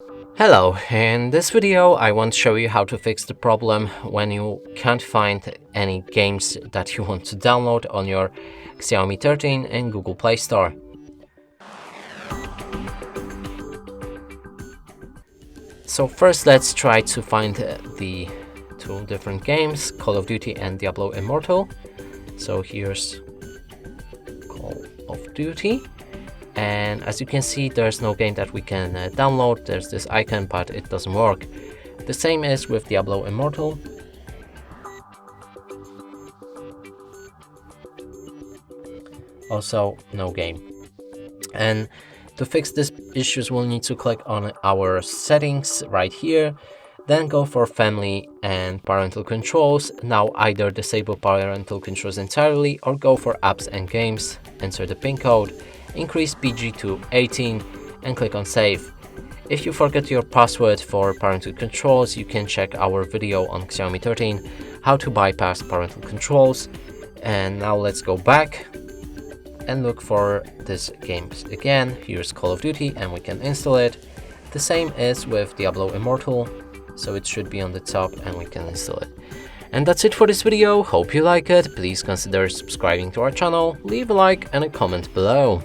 Hello, in this video I want to show you how to fix the problem when you can't find any games that you want to download on your Xiaomi 13 in Google Play Store. So first let's try to find the two different games, Call of Duty and Diablo Immortal. So here's Call of Duty. And as you can see, there's no game that we can download. There's this icon, but it doesn't work. The same is with Diablo Immortal. Also, no game. And to fix these issues, we'll need to click on our settings right here. Then go for Family and Parental Controls. Now either disable Parental Controls entirely or go for Apps and Games. Enter the PIN code. Increase PG to 18 and click on Save. If you forget your password for parental controls, you can check our video on Xiaomi 13 how to bypass parental controls. And now let's go back and look for this game again. Here's Call of Duty and we can install it. The same is with Diablo Immortal, so it should be on the top and we can install it. And that's it for this video. Hope you like it. Please consider subscribing to our channel, leave a like and a comment below.